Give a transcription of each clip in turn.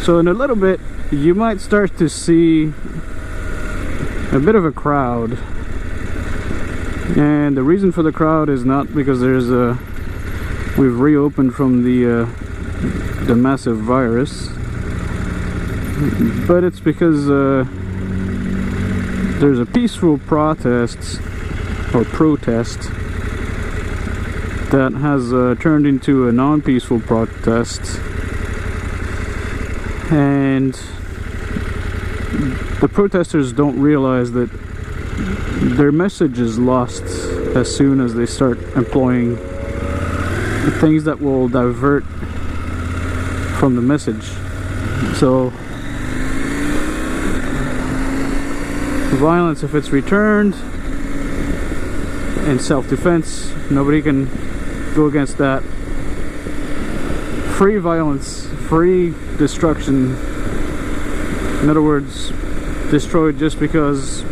So in a little bit you might start to see a bit of a crowd, and the reason for the crowd is not because we've reopened from the massive virus, but it's because there's a peaceful protest that has turned into a non-peaceful protest, and the protesters don't realize that their message is lost as soon as they start employing things that will divert from the message. So violence, if it's returned in self-defense, nobody can go against that. Free violence, free destruction, in other words, destroyed just because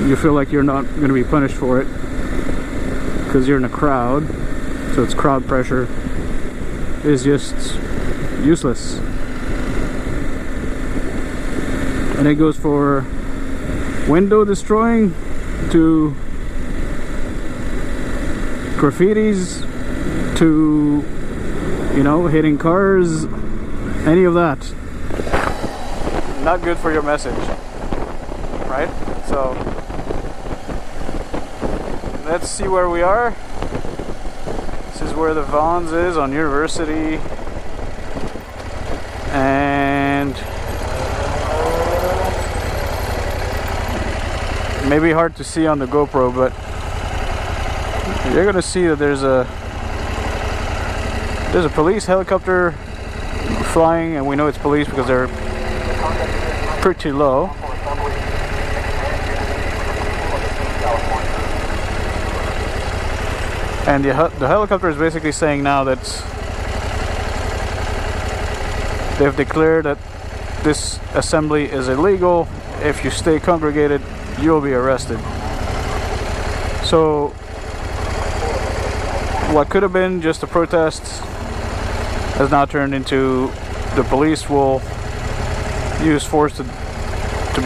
you feel like you're not going to be punished for it because you're in a crowd, so it's crowd pressure, is just useless. And it goes for window destroying to graffitis to, you know, hitting cars, any of that. Not good for your message, right? So let's see where we are. This is where the Vons is on University, and maybe hard to see on the GoPro, but you're gonna see that there's a police helicopter flying, and we know it's police because they're pretty low. And the helicopter is basically saying now that they've declared that this assembly is illegal. If you stay congregated, you'll be arrested. So what could have been just a protest has now turned into the police will use force to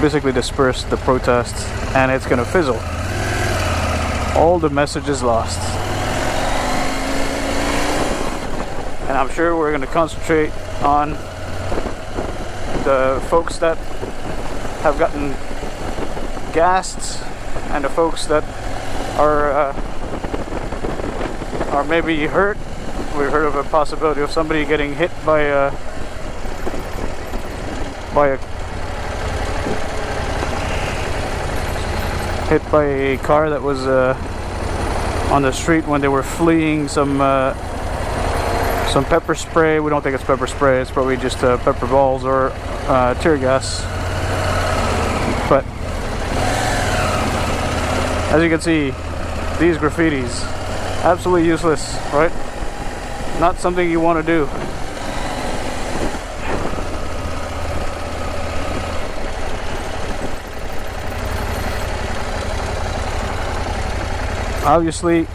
basically disperse the protests, and it's going to fizzle. All the message is lost. And I'm sure we're going to concentrate on the folks that have gotten gassed and the folks that are maybe hurt. We've heard of a possibility of somebody getting hit by a car that was on the street when they were fleeing some pepper spray. We don't think it's pepper spray, it's probably just pepper balls or tear gas. But as you can see, these graffitis, absolutely useless, right? Not something you want to do. Obviously,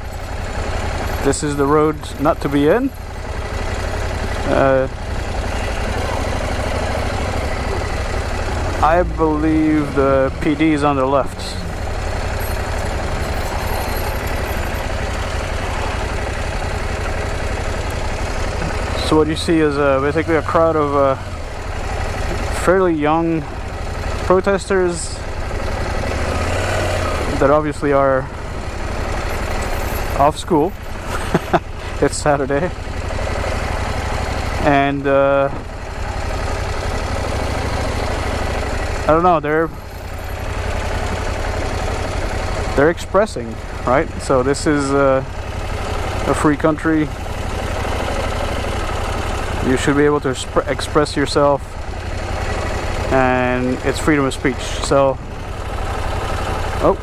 this is the road not to be in. I believe the PD is on the left. So what you see is basically a crowd of fairly young protesters that obviously are off school. It's Saturday, and I don't know, they're expressing, right? So this is a free country. You should be able to express yourself, and it's freedom of speech. So, oh,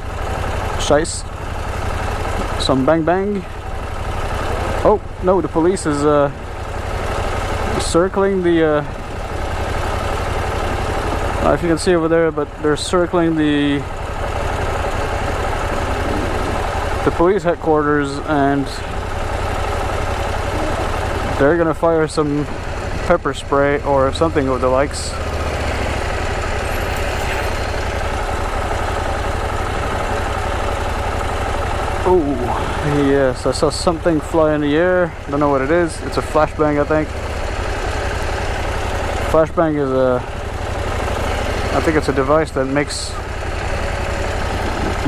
shice, some bang bang. Oh no, the police is circling the. I don't know if you can see over there, but they're circling the police headquarters, and they're gonna fire some pepper spray or something of the likes. Oh, yes, I saw something fly in the air. Don't know what it is. It's a flashbang, I think. Flashbang is I think it's a device that makes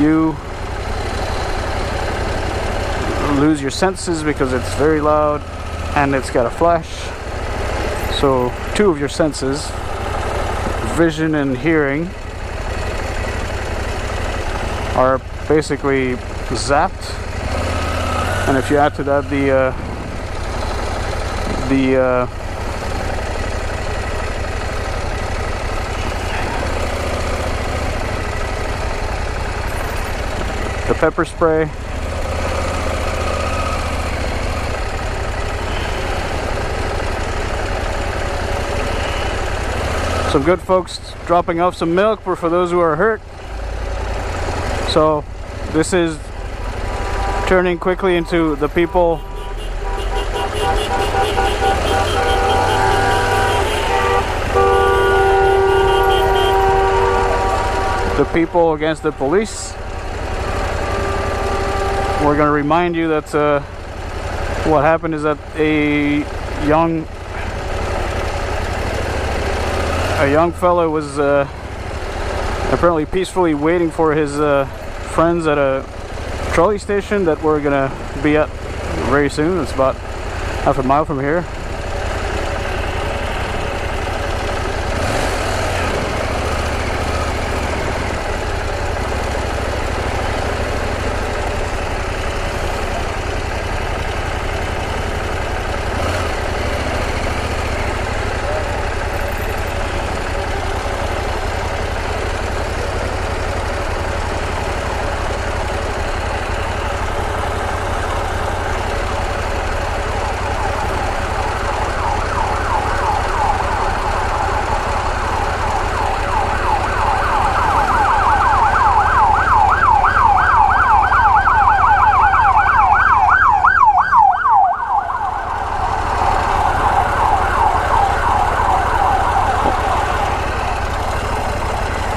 you lose your senses because it's very loud and it's got a flash. So 2 of your senses, vision and hearing, are basically zapped. And if you add to that the pepper spray, some good folks dropping off some milk for those who are hurt. So this is turning quickly into the people against the police. We're going to remind you that what happened is that a young fellow was apparently peacefully waiting for his friends at a trolley station that we're gonna be at very soon. It's about half a mile from here.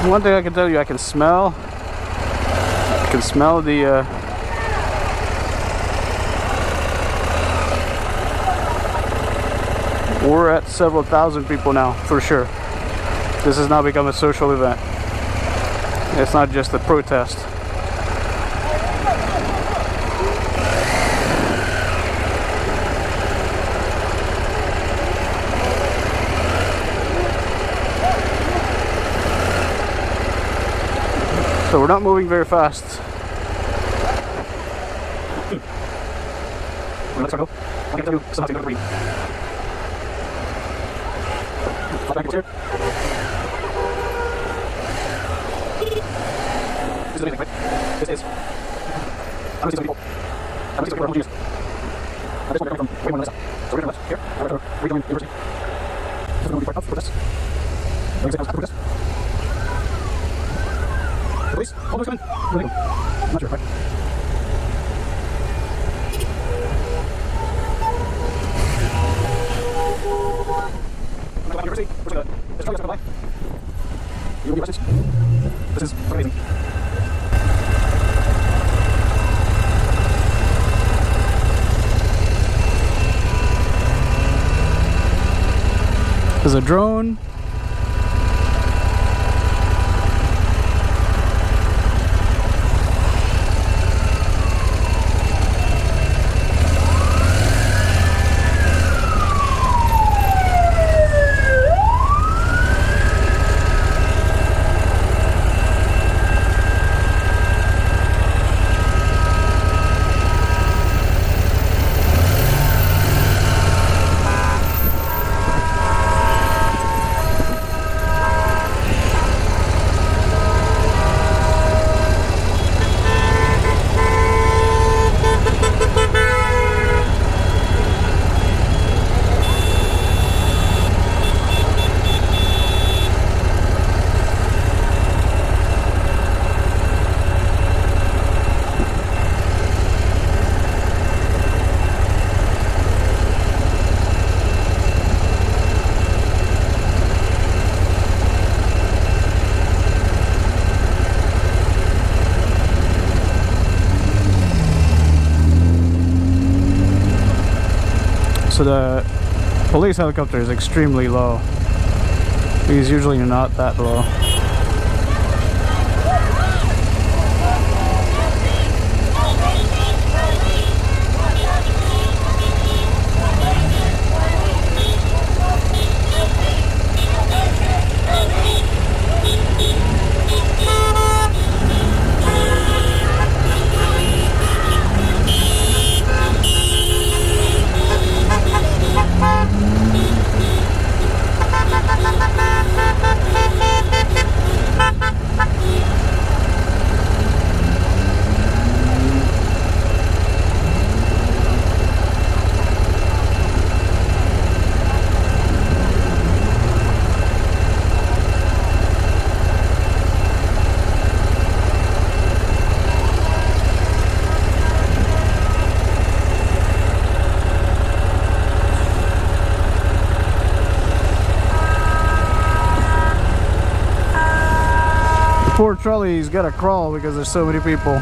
One thing I can tell you, I can smell the we're at several thousand people now, for sure. This has now become a social event. It's not just a protest. So we're not moving very fast. Let's go. I can tell you something to read. Here. This is amazing, right? This is. I'm going to see some people. I'm going to see some people are homogeneous. This one, they're coming from way more than Mesa. So we're going to left here. We're going to rejoin the university. This is going to be part of protest. We're going to say protest. The police? Oh, they're coming. Where are they going? I'm not sure, right? University. We're going to this truck is going to fly. You will be arrested. This is amazing. There's a drone. for the police helicopter is extremely low. He's usually not that low. Poor trolley's gotta crawl because there's so many people.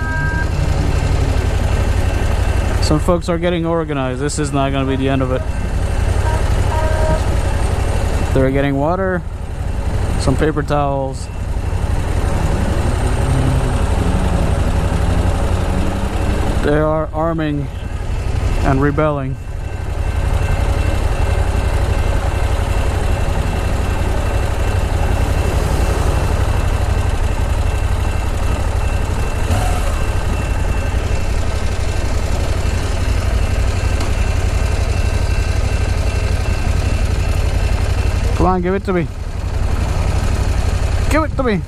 Some folks are getting organized. This is not gonna be the end of it. They're getting water, some paper towels. They are arming and rebelling. Come on, give it to me. Give it to me.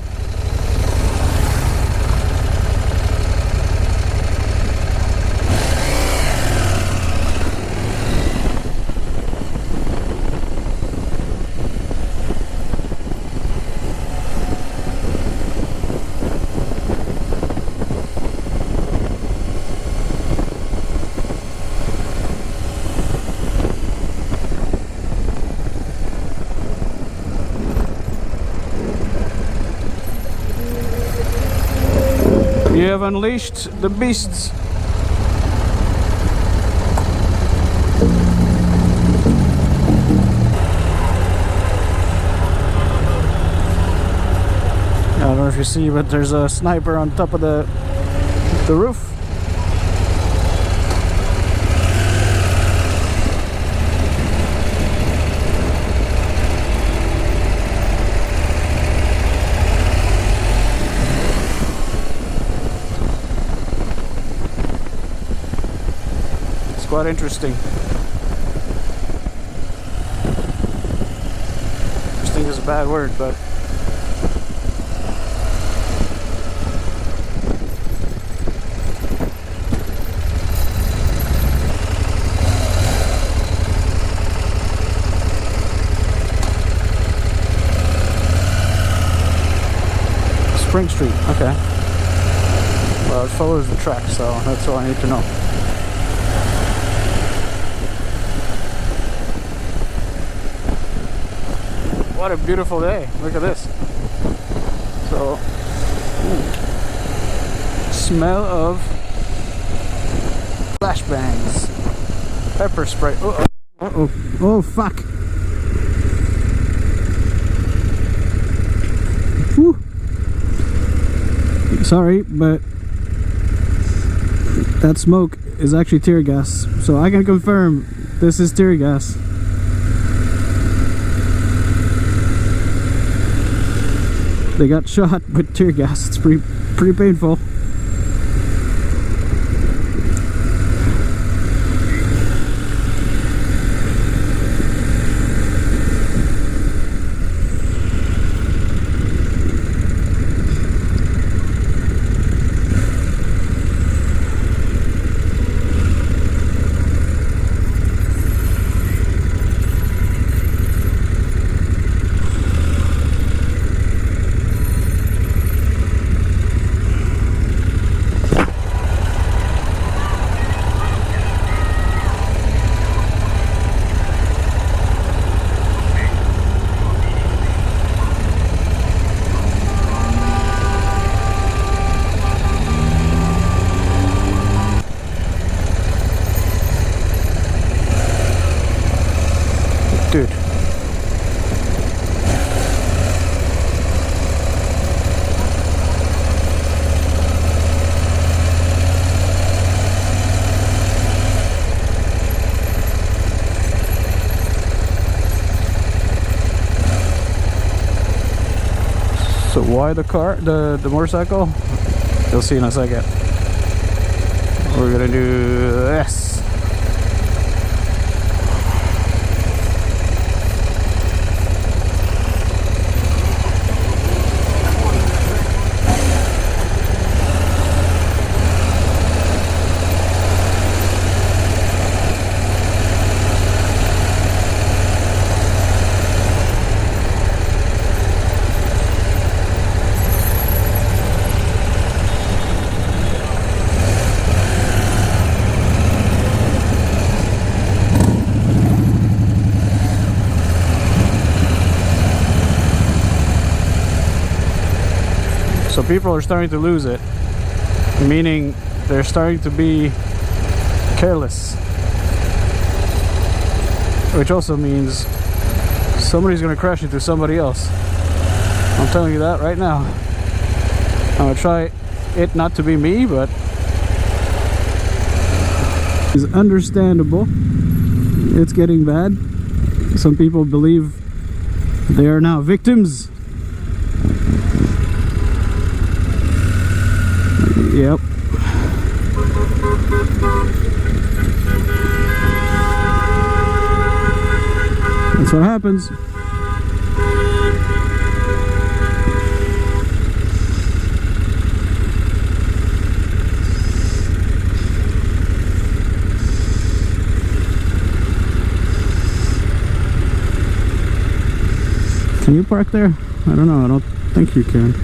You have unleashed the beasts. I don't know if you see, but there's a sniper on top of the roof. Quite interesting. Interesting is a bad word, but Spring Street, okay. Well, it follows the track, so that's all I need to know. What a beautiful day. Look at this. So, smell of flashbangs. Pepper spray. Oh, oh, oh, fuck. Whew. Sorry, but that smoke is actually tear gas. So I can confirm this is tear gas. They got shot with tear gas. It's pretty painful. Why the motorcycle? You'll see in a second. We're gonna do this. So people are starting to lose it, meaning they're starting to be careless, which also means somebody's going to crash into somebody else. I'm telling you that right now. I'm going to try it not to be me, but it's understandable. It's getting bad. Some people believe they are now victims. Yep. That's what happens. Can you park there? I don't know. I don't think you can.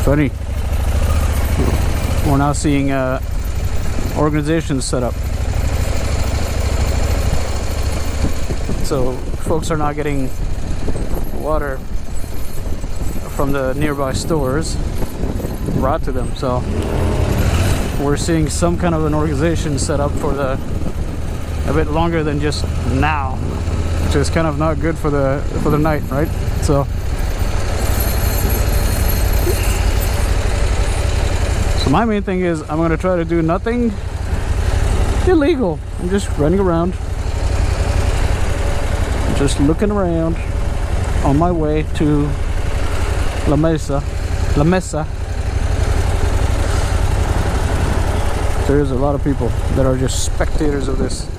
Funny. We're now seeing organizations set up. So folks are not getting water from the nearby stores brought to them. So we're seeing some kind of an organization set up for a bit longer than just now, which is kind of not good for the night, right? So my main thing is I'm going to try to do nothing illegal. I'm just running around, just looking around on my way to Mesa. There's a lot of people that are just spectators of this.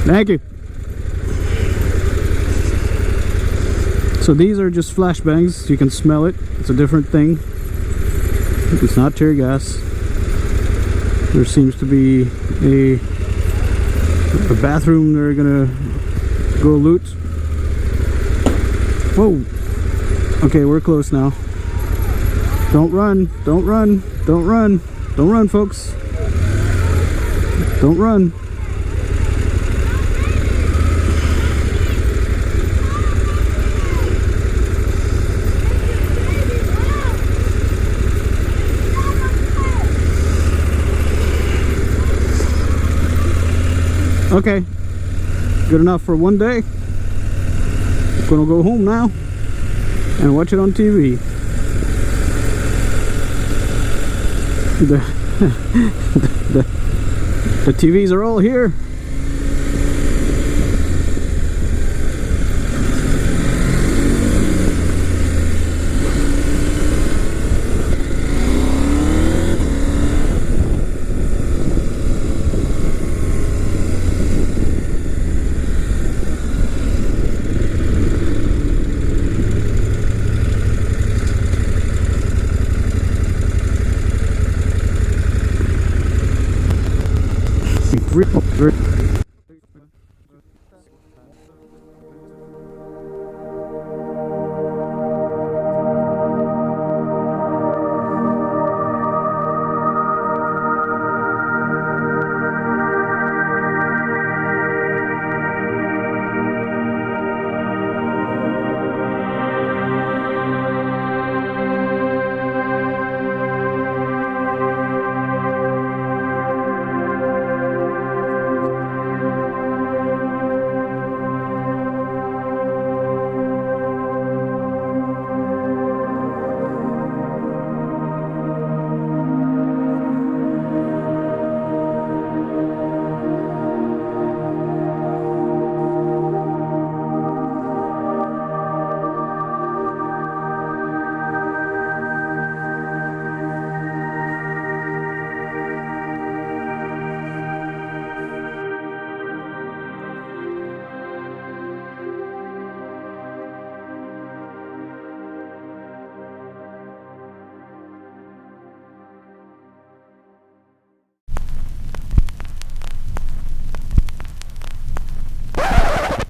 Thank you. So these are just flashbangs. You can smell it. It's a different thing. It's not tear gas. There seems to be a bathroom they're gonna go loot. Whoa. Okay, we're close now. Don't run. Don't run. Don't run. Don't run, folks. Don't run. Okay, good enough for one day. Gonna go home now and watch it on TV. The TVs are all here. Very